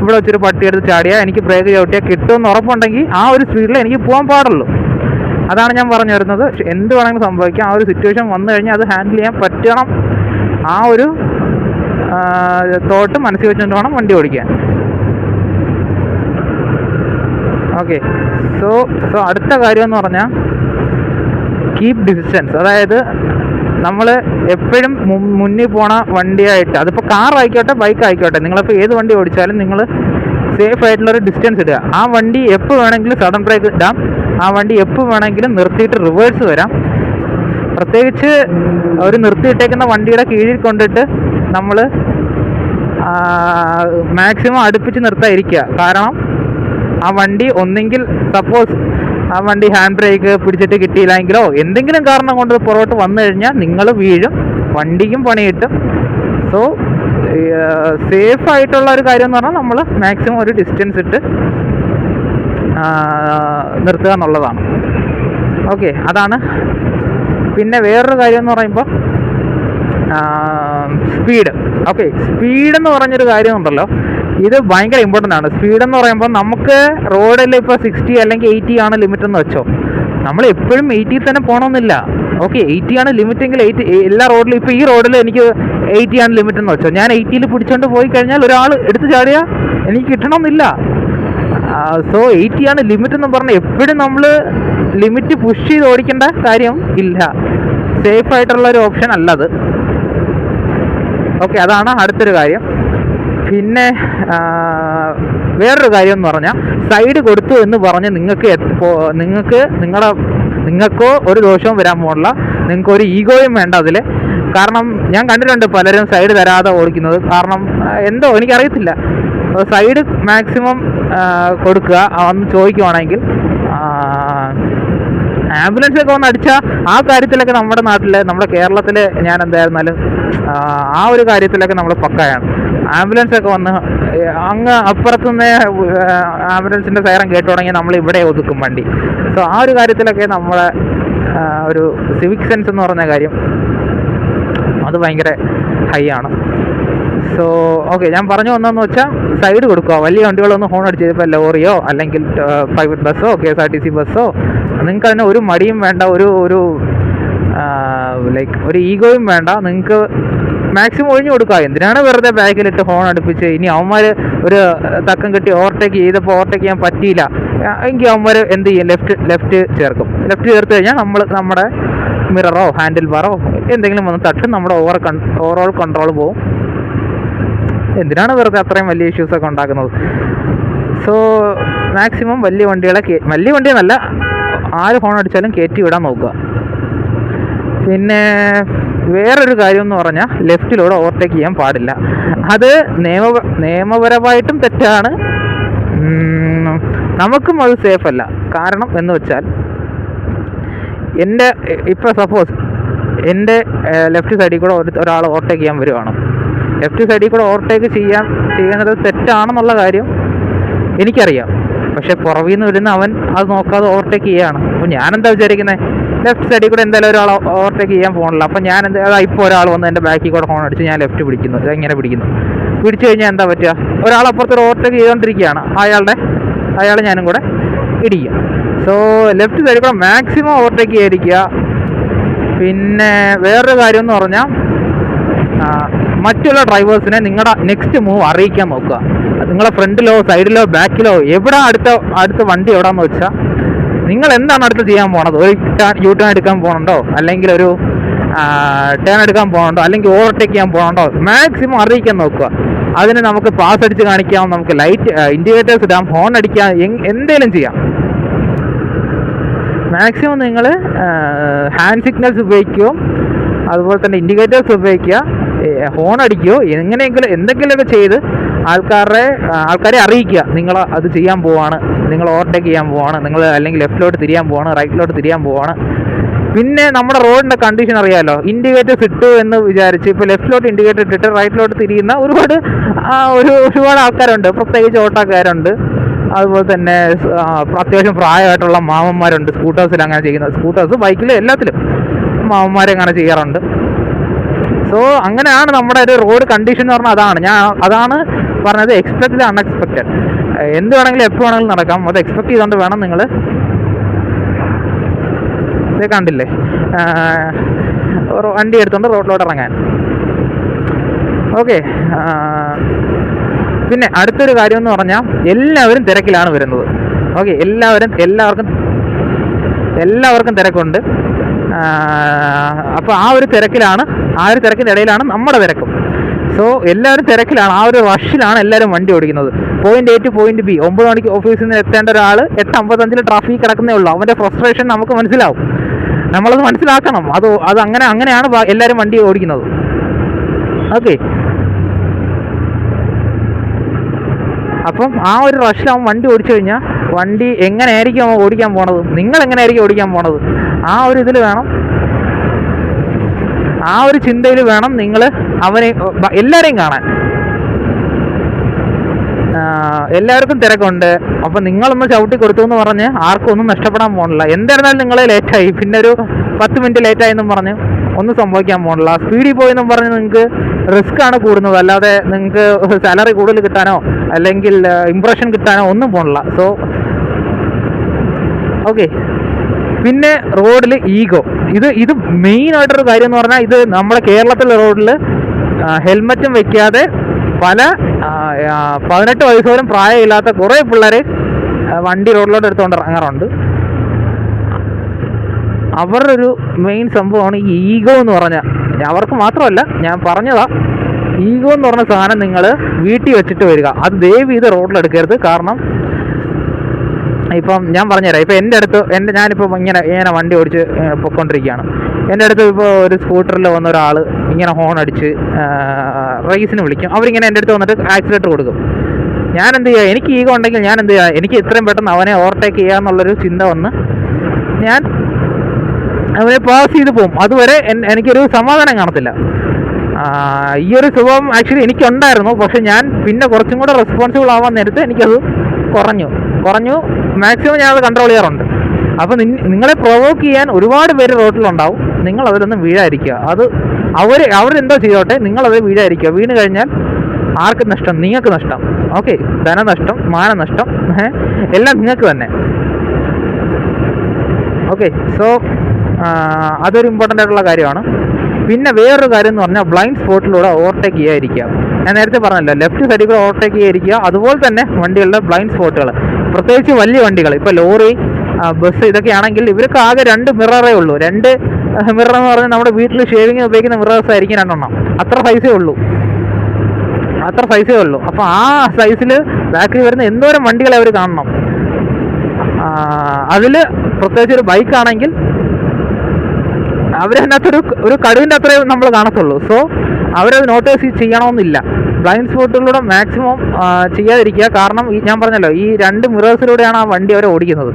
ഇവിടെ വെച്ചൊരു പട്ടി എടുത്ത് ചാടിയാൽ എനിക്ക് ബ്രേക്ക് ചവിട്ടിയാൽ കിട്ടുമെന്ന് ഉറപ്പുണ്ടെങ്കിൽ ആ ഒരു സ്പീഡിൽ എനിക്ക് പോകാൻ പാടുള്ളൂ. അതാണ് ഞാൻ പറഞ്ഞു വരുന്നത്. എന്ത് വേണമെങ്കിലും സംഭവിക്കാം. ആ ഒരു സിറ്റുവേഷൻ വന്നു കഴിഞ്ഞാൽ അത് ഹാൻഡിൽ ചെയ്യാൻ പറ്റണം. ആ ഒരു തോട്ട് മനസ്സിൽ വെച്ചുകൊണ്ട് വേണം വണ്ടി ഓടിക്കാൻ. ഓക്കെ, സോ അടുത്ത കാര്യം എന്ന് പറഞ്ഞാൽ കീപ് ഡിസ്റ്റൻസ്. അതായത് നമ്മൾ എപ്പോഴും മുന്നിൽ പോണ വണ്ടിയായിട്ട്, അതിപ്പോൾ കാർ ആയിക്കോട്ടെ ബൈക്ക് ആയിക്കോട്ടെ, നിങ്ങളിപ്പോൾ ഏത് വണ്ടി ഓടിച്ചാലും നിങ്ങൾ സേഫ് ആയിട്ടുള്ളൊരു ഡിസ്റ്റൻസ് ഇടുക. ആ വണ്ടി എപ്പോൾ വേണമെങ്കിലും സഡൻ ബ്രേക്ക് ഇടാം. ആ വണ്ടി എപ്പോൾ വേണമെങ്കിലും നിർത്തിയിട്ട് റിവേഴ്സ് വരാം. പ്രത്യേകിച്ച് ഒരു നിർത്തിയിട്ടേക്കുന്ന വണ്ടിയുടെ കീഴിൽ കൊണ്ടിട്ട് നമ്മൾ മാക്സിമം അടുപ്പിച്ച് നിർത്താതിരിക്കുക. കാരണം ആ വണ്ടി ഒന്നെങ്കിൽ സപ്പോസ് ആ വണ്ടി ഹാൻഡ് ബ്രേക്ക് പിടിച്ചിട്ട് കിട്ടിയില്ലെങ്കിലോ എന്തെങ്കിലും കാരണം കൊണ്ട് പുറകോട്ട് വന്നു കഴിഞ്ഞാൽ നിങ്ങൾ വീഴും, വണ്ടിക്കും പണി കിട്ടും. സോ സേഫ് ആയിട്ടുള്ള ഒരു കാര്യം എന്ന് പറഞ്ഞാൽ നമ്മൾ മാക്സിമം ഒരു ഡിസ്റ്റൻസ് ഇട്ട് നിർത്തുക എന്നുള്ളതാണ്. ഓക്കെ, അതാണ്. പിന്നെ വേറൊരു കാര്യം എന്ന് പറയുമ്പോൾ സ്പീഡ്. ഓക്കെ, സ്പീഡ് എന്ന് പറഞ്ഞൊരു കാര്യം ഉണ്ടല്ലോ, ഇത് ഭയങ്കര ഇമ്പോർട്ടൻ്റ് ആണ്. സ്പീഡ് എന്ന് പറയുമ്പോൾ നമുക്ക് റോഡിൽ ഇപ്പോൾ 60 അല്ലെങ്കിൽ 80 ആണ് ലിമിറ്റ് എന്ന് വെച്ചോ, നമ്മൾ എപ്പോഴും 80 തന്നെ പോകണമെന്നില്ല. ഓക്കെ, 80 ആണ് ലിമിറ്റ് എങ്കിൽ 80 എല്ലാ റോഡിലും. ഇപ്പോൾ ഈ റോഡിൽ എനിക്ക് 80 ആണ് ലിമിറ്റ് എന്ന് വെച്ചോ, ഞാൻ 80 പിടിച്ചുകൊണ്ട് പോയി കഴിഞ്ഞാൽ ഒരാൾ എടുത്ത് ചാടിയാൽ എനിക്ക് കിട്ടണമെന്നില്ല. സോ 80 ആണ് ലിമിറ്റ് എന്ന് പറഞ്ഞാൽ എപ്പോഴും നമ്മൾ ലിമിറ്റ് പുഷ് ചെയ്ത് ഓടിക്കേണ്ട കാര്യം ഇല്ല. സേഫ് ആയിട്ടുള്ള ഒരു ഓപ്ഷൻ അല്ലത്. ഓക്കെ, അതാണ് അടുത്തൊരു കാര്യം. പിന്നെ വേറൊരു കാര്യം എന്ന് പറഞ്ഞാൽ സൈഡ് കൊടുത്തു എന്ന് പറഞ്ഞ് നിങ്ങൾക്കോ ഒരു ദോഷവും വരാൻ പോകില്ല. നിങ്ങൾക്ക് ഒരു ഈഗോയും വേണ്ട അതിൽ. കാരണം ഞാൻ കണ്ടിട്ടുണ്ട് പലരും സൈഡ് തരാതെ ഓടിക്കുന്നത്. കാരണം എന്തോ എനിക്കറിയത്തില്ല. സൈഡ് മാക്സിമം കൊടുക്കുക. വന്ന് ചോദിക്കുവാണെങ്കിൽ ആംബുലൻസൊക്കെ വന്ന് അടിച്ചാൽ ആ കാര്യത്തിലൊക്കെ നമ്മുടെ നാട്ടിൽ, നമ്മുടെ കേരളത്തിൽ ഞാൻ എന്തായിരുന്നാലും ആ ഒരു കാര്യത്തിലൊക്കെ നമ്മൾ പക്കയാണ്. ആംബുലൻസൊക്കെ വന്ന് അങ്ങ് അപ്പുറത്തുനിന്ന് ആംബുലൻസിൻ്റെ സൈറൻ കേട്ടു തുടങ്ങി നമ്മൾ ഇവിടെ ഒതുക്കും വണ്ടി. സോ ആ ഒരു കാര്യത്തിലൊക്കെ നമ്മളെ ഒരു സിവിക് സെൻസ് എന്ന് പറഞ്ഞ കാര്യം അത് ഭയങ്കര ഹൈ ആണ്. സോ ഓക്കെ, ഞാൻ പറഞ്ഞു വന്നതെന്ന് വെച്ചാൽ സൈഡ് കൊടുക്കുക. വലിയ വണ്ടികളൊന്ന് ഹോൺ അടിച്ച്, ഇപ്പോൾ ലോറിയോ അല്ലെങ്കിൽ പ്രൈവറ്റ് ബസ്സോ KSRTC ബസ്സോ, നിങ്ങൾക്ക് അതിന് ഒരു മടിയും വേണ്ട, ഒരു ലൈക്ക് ഒരു ഈഗോയും വേണ്ട. നിങ്ങൾക്ക് മാക്സിമം ഒഴിഞ്ഞു കൊടുക്കുക. എന്തിനാണ് വെറുതെ ബാക്കിലിട്ട് ഹോൺ അടുപ്പിച്ച്? ഇനി അവന്മാർ ഒരു തക്കം കെട്ടി ഓവർടേക്ക് ചെയ്തപ്പോൾ ഓവർടേക്ക് ചെയ്യാൻ പറ്റിയില്ല എങ്കിൽ അവന്മാർ എന്ത് ചെയ്യും? ലെഫ്റ്റ് ചേർക്കും. ലെഫ്റ്റ് ചേർത്ത് കഴിഞ്ഞാൽ നമ്മുടെ മിററോ ഹാൻഡിൽ ബാറോ എന്തെങ്കിലും വന്ന് തട്ടും, നമ്മുടെ ഓവറോൾ കൺട്രോൾ പോവും. എന്തിനാണ് വെറുതെ അത്രയും വലിയ ഇഷ്യൂസൊക്കെ ഉണ്ടാക്കുന്നത്? സോ മാക്സിമം വലിയ വണ്ടിയെന്നല്ല, ആര് ഹോൺ അടിച്ചാലും കയറ്റി വിടാൻ നോക്കുക. പിന്നെ വേറൊരു കാര്യം എന്ന് പറഞ്ഞാൽ ലെഫ്റ്റിലൂടെ ഓവർടേക്ക് ചെയ്യാൻ പാടില്ല. അത് നിയമപരമായിട്ടും തെറ്റാണ്, നമുക്കും അത് സേഫ് അല്ല. കാരണം എന്ന് വെച്ചാൽ ഇപ്പോൾ സപ്പോസ് എൻ്റെ ലെഫ്റ്റ് സൈഡിൽ കൂടെ ഒരാൾ ഓവർടേക്ക് ചെയ്യാൻ വരുവാണ്. ലെഫ്റ്റ് സൈഡിൽ കൂടെ ഓവർടേക്ക് ചെയ്യുന്നത് തെറ്റാണെന്നുള്ള കാര്യം എനിക്കറിയാം. പക്ഷെ പുറകിൽ നിന്ന് വരുന്ന അവൻ അത് നോക്കാതെ ഓവർടേക്ക് ചെയ്യുകയാണ്. അപ്പോൾ ഞാനെന്താ വിചാരിക്കുന്നത്? ലെഫ്റ്റ് സൈഡിൽ കൂടെ എന്തായാലും ഒരാൾ ഓവർടേക്ക് ചെയ്യാൻ പോകണില്ല. അപ്പം ഞാൻ ഇപ്പോൾ ഒരാൾ വന്ന് എൻ്റെ ബാക്കിൽ കൂടെ ഹോൺ അടിച്ച് ഞാൻ ലെഫ്റ്റ് പിടിക്കുന്നു, ഇങ്ങനെ പിടിച്ചു കഴിഞ്ഞാൽ എന്താ പറ്റുക? ഒരാൾ അപ്പുറത്തൊരു ഓവർടേക്ക് ചെയ്തുകൊണ്ടിരിക്കുകയാണ്, അയാൾ ഞാനും കൂടെ ഇടിക്കും. സോ ലെഫ്റ്റ് സൈഡിൽ കൂടെ മാക്സിമം ഓവർടേക്ക് ചെയ്യാതിരിക്കുക. പിന്നെ വേറൊരു കാര്യം എന്ന് പറഞ്ഞാൽ മറ്റുള്ള ഡ്രൈവേഴ്സിനെ നിങ്ങളുടെ നെക്സ്റ്റ് മൂവ് അറിയിക്കാൻ നോക്കുക. നിങ്ങളെ ഫ്രണ്ടിലോ സൈഡിലോ ബാക്കിലോ എവിടെ അടുത്ത വണ്ടി എവിടെയാണെന്ന് വെച്ചാൽ നിങ്ങൾ എന്താണ് അടുത്ത് ചെയ്യാൻ പോണത്? ഒരു യു ടേൺ എടുക്കാൻ പോകണുണ്ടോ, അല്ലെങ്കിൽ ഒരു ടേൺ എടുക്കാൻ പോകണുണ്ടോ, അല്ലെങ്കിൽ ഓവർടേക്ക് ചെയ്യാൻ പോകണുണ്ടോ, മാക്സിമം അറിയിക്കാൻ നോക്കുക. അതിന് നമുക്ക് പാസ് അടിച്ച് കാണിക്കാം, നമുക്ക് ലൈറ്റ് ഇൻഡിക്കേറ്റേഴ്സ് ഇടാം, ഹോൺ അടിക്കാം, എന്തെങ്കിലും ചെയ്യാം. മാക്സിമം നിങ്ങൾ ഹാൻഡ് സിഗ്നൽസ് ഉപയോഗിക്കുകയും അതുപോലെ തന്നെ ഇൻഡിക്കേറ്റേഴ്സ് ഉപയോഗിക്കുക, ഹോൺ അടിക്കുകയോ എന്തെങ്കിലുമൊക്കെ ചെയ്ത് ആൾക്കാരെ അറിയിക്കുക നിങ്ങൾ അത് ചെയ്യാൻ പോവാണ്, നിങ്ങൾ ഓവർടേക്ക് ചെയ്യാൻ പോവാണ്, നിങ്ങൾ അല്ലെങ്കിൽ ലെഫ്റ്റിലോട്ട് തിരിയാൻ പോവാണ്, റൈറ്റിലോട്ട് തിരിയാൻ പോവാണ്. പിന്നെ നമ്മുടെ റോഡിൻ്റെ കണ്ടീഷൻ അറിയാമല്ലോ. ഇൻഡിക്കേറ്റേഴ്സ് ഇട്ടു എന്ന് വിചാരിച്ച് ഇപ്പോൾ ലെഫ്റ്റിലോട്ട് ഇൻഡിക്കേറ്റർ ഇട്ടിട്ട് റൈറ്റിലോട്ട് തിരിയുന്ന ഒരുപാട് ആൾക്കാരുണ്ട്, പ്രത്യേകിച്ച് ഓട്ടോക്കാരുണ്ട്. അതുപോലെ തന്നെ അത്യാവശ്യം പ്രായമായിട്ടുള്ള മാമന്മാരുണ്ട്, സ്കൂട്ടേഴ്സിൽ അങ്ങനെ ചെയ്യുന്നത്. സ്കൂട്ടേഴ്സ്, ബൈക്കിൽ, എല്ലാത്തിലും മാമന്മാരെ അങ്ങനെ ചെയ്യാറുണ്ട്. സോ അങ്ങനെയാണ് നമ്മുടെ ഒരു റോഡ് കണ്ടീഷൻ എന്ന് പറഞ്ഞാൽ അതാണ് പറഞ്ഞത്. Expect unexpected. എന്ത് വേണമെങ്കിലും എപ്പോൾ വേണമെങ്കിലും നടക്കാം. അത് എക്സ്പെക്ട് ചെയ്തുകൊണ്ട് വേണം നിങ്ങൾ. ഇത് കണ്ടില്ലേ, വണ്ടി എടുത്തുകൊണ്ട് റോഡിലോട്ട് ഇറങ്ങാൻ. ഓക്കെ, പിന്നെ അടുത്തൊരു കാര്യം എന്ന് പറഞ്ഞാൽ എല്ലാവരും തിരക്കിലാണ് വരുന്നത്. ഓക്കെ, എല്ലാവർക്കും തിരക്കുണ്ട്. അപ്പോൾ ആ ഒരു തിരക്കിൻ്റെ ഇടയിലാണ് നമ്മുടെ തിരക്കും. സോ എല്ലാവരും തിരക്കിലാണ്, ആ ഒരു റഷിലാണ് എല്ലാവരും വണ്ടി ഓടിക്കുന്നത്. Point A to point B, 9 മണിക്ക് ഓഫീസിൽ നിന്ന് എത്തേണ്ട ഒരാൾ 8:55 ട്രാഫിക് കിടക്കുന്നേ ഉള്ളൂ. അവൻ്റെ ഫ്രസ്ട്രേഷൻ നമുക്ക് മനസ്സിലാവും, നമ്മളത് മനസ്സിലാക്കണം. അങ്ങനെയാണ് എല്ലാവരും വണ്ടി ഓടിക്കുന്നത്. ഓക്കെ, അപ്പം ആ ഒരു റഷിൽ അവൻ വണ്ടി ഓടിച്ചു കഴിഞ്ഞാൽ വണ്ടി എങ്ങനെയായിരിക്കും അവൻ ഓടിക്കാൻ പോണത്, നിങ്ങൾ എങ്ങനെയായിരിക്കും ഓടിക്കാൻ പോണത്, ആ ഒരു ഇതിൽ വേണം, ആ ഒരു ചിന്തയിൽ വേണം നിങ്ങൾ അവനെ എല്ലാവരെയും കാണാൻ. എല്ലാവർക്കും തിരക്കുണ്ട്, അപ്പം നിങ്ങളൊന്ന് ചവിട്ടി കൊടുത്തു എന്ന് പറഞ്ഞ് ആർക്കും ഒന്നും നഷ്ടപ്പെടാൻ പോകണില്ല. എന്തായിരുന്നാലും നിങ്ങൾ ലേറ്റായി, പിന്നെ ഒരു 10 മിനിറ്റ് ലേറ്റായി എന്നും പറഞ്ഞ് ഒന്നും സംഭവിക്കാൻ പോകണില്ല. സ്പീഡിൽ പോയെന്നും പറഞ്ഞ് നിങ്ങൾക്ക് റിസ്ക് ആണ് കൂടുന്നത്, അല്ലാതെ നിങ്ങൾക്ക് സാലറി കൂടുതൽ കിട്ടാനോ അല്ലെങ്കിൽ ഇംപ്രഷൻ കിട്ടാനോ ഒന്നും പോകണില്ല. So okay. പിന്നെ റോഡിൽ ഈഗോ, ഇത് മെയിൻ ആയിട്ടൊരു കാര്യം എന്ന് പറഞ്ഞാൽ, ഇത് നമ്മുടെ കേരളത്തിലെ റോഡിൽ ഹെൽമറ്റും വെക്കാതെ പല 18 വയസ്സ് പോലും പ്രായമില്ലാത്ത കുറേ പിള്ളേർ വണ്ടി റോഡിലോട്ട് എടുത്തുകൊണ്ട് ഇറങ്ങാറുണ്ട്. അവരുടെ ഒരു മെയിൻ സംഭവമാണ് ഈ ഈഗോ എന്ന് പറഞ്ഞാൽ. അവർക്ക് മാത്രമല്ല, ഞാൻ പറഞ്ഞതാ, ഈഗോ എന്ന് പറഞ്ഞ സാധനം നിങ്ങൾ വീട്ടിൽ വെച്ചിട്ട് വരിക. അത് ദയവ് ചെയ്ത് റോഡിലെടുക്കരുത്. കാരണം ഇപ്പം ഞാൻ പറഞ്ഞുതരാം, ഇപ്പം ഞാനിപ്പോൾ ഇങ്ങനെ വണ്ടി ഓടിച്ച് പൊയ്ക്കൊണ്ടിരിക്കുകയാണ്. എൻ്റെ അടുത്ത് ഇപ്പോൾ ഒരു സ്കൂട്ടറിൽ വന്ന ഒരാൾ ഇങ്ങനെ ഹോൺ അടിച്ച് റേസിന് വിളിക്കും. അവരിങ്ങനെ എൻ്റെ അടുത്ത് വന്നിട്ട് ആക്സിലേറ്റർ കൊടുക്കും. ഞാൻ എന്ത് ചെയ്യുക, എനിക്ക് ഈഗോ ഉണ്ടെങ്കിൽ ഞാൻ എന്ത് ചെയ്യുക, എനിക്ക് എത്രയും പെട്ടെന്ന് അവനെ ഓവർടേക്ക് ചെയ്യുക എന്നുള്ളൊരു ചിന്ത വന്ന് ഞാൻ അവനെ പാസ് ചെയ്ത് പോകും. അതുവരെ എനിക്കൊരു സമാധാനം കാണത്തില്ല. ഈ ഒരു സ്വഭാവം ആക്ച്വലി എനിക്കുണ്ടായിരുന്നു. പക്ഷെ ഞാൻ പിന്നെ കുറച്ചും കൂടെ റെസ്പോൺസിബിൾ ആവാൻ നേരത്ത് എനിക്കത് കുറഞ്ഞു മാക്സിമം ഞാനത് കൺട്രോൾ ചെയ്യാറുണ്ട്. അപ്പോൾ നിങ്ങളെ പ്രൊവോക്ക് ചെയ്യാൻ ഒരുപാട് പേര് റോട്ടിലുണ്ടാവും. നിങ്ങൾ അതിലൊന്നും വീഴാതിരിക്കുക. അത് അവരെന്തോ ചെയ്തോട്ടെ, നിങ്ങളത് വീഴാതിരിക്കുക. വീണ് കഴിഞ്ഞാൽ ആർക്ക് നഷ്ടം? നിങ്ങൾക്ക് നഷ്ടം. ഓക്കെ, ധനനഷ്ടം, മാനനഷ്ടം, എല്ലാം നിങ്ങൾക്ക് തന്നെ. ഓക്കെ, സോ അതൊരു ഇമ്പോർട്ടൻ്റ് ആയിട്ടുള്ള കാര്യമാണ്. പിന്നെ വേറൊരു കാര്യം എന്ന് പറഞ്ഞാൽ ബ്ലൈൻഡ് സ്പോട്ടിലൂടെ ഓവർടേക്ക് ചെയ്യാതിരിക്കുക. ഞാൻ നേരത്തെ പറഞ്ഞല്ലോ, ലെഫ്റ്റ് സൈഡിൽ കൂടെ ഓവർടേക്ക് ചെയ്യാതിരിക്കുക. അതുപോലെ തന്നെ വണ്ടികളുടെ ബ്ലൈൻഡ് സ്പോട്ടുകൾ, പ്രത്യേകിച്ച് വലിയ വണ്ടികൾ, ഇപ്പോൾ ലോറി, ബസ്, ഇതൊക്കെ ആണെങ്കിൽ ഇവർക്ക് ആകെ 2 മിററേ ഉള്ളൂ. 2 മിറർ എന്ന് പറഞ്ഞാൽ നമ്മുടെ വീട്ടിൽ ഷേവിങ് ഉപയോഗിക്കുന്ന മിറേഴ്സ് ആയിരിക്കും 2 എണ്ണം. അത്ര സൈസേ ഉള്ളൂ. അപ്പോൾ ആ സൈസിൽ ബാക്കിൽ വരുന്ന എന്തോരം വണ്ടികളെ അവർ കാണണം. അതിൽ പ്രത്യേകിച്ച് ഒരു ബൈക്കാണെങ്കിൽ അവരതിനകത്തൊരു കടുവിൻ്റെ അത്രയും നമ്മൾ കാണത്തുള്ളൂ. സോ അവരത് നോട്ടീസ് ചെയ്യണമെന്നില്ല. ബ്ലൈൻഡ് സ്പോട്ടുകളിലൂടെ മാക്സിമം ചെയ്യാതിരിക്കുക. കാരണം ഞാൻ പറഞ്ഞല്ലോ, ഈ 2 മിറേഴ്സിലൂടെയാണ് ആ വണ്ടി അവരെ ഓടിക്കുന്നത്.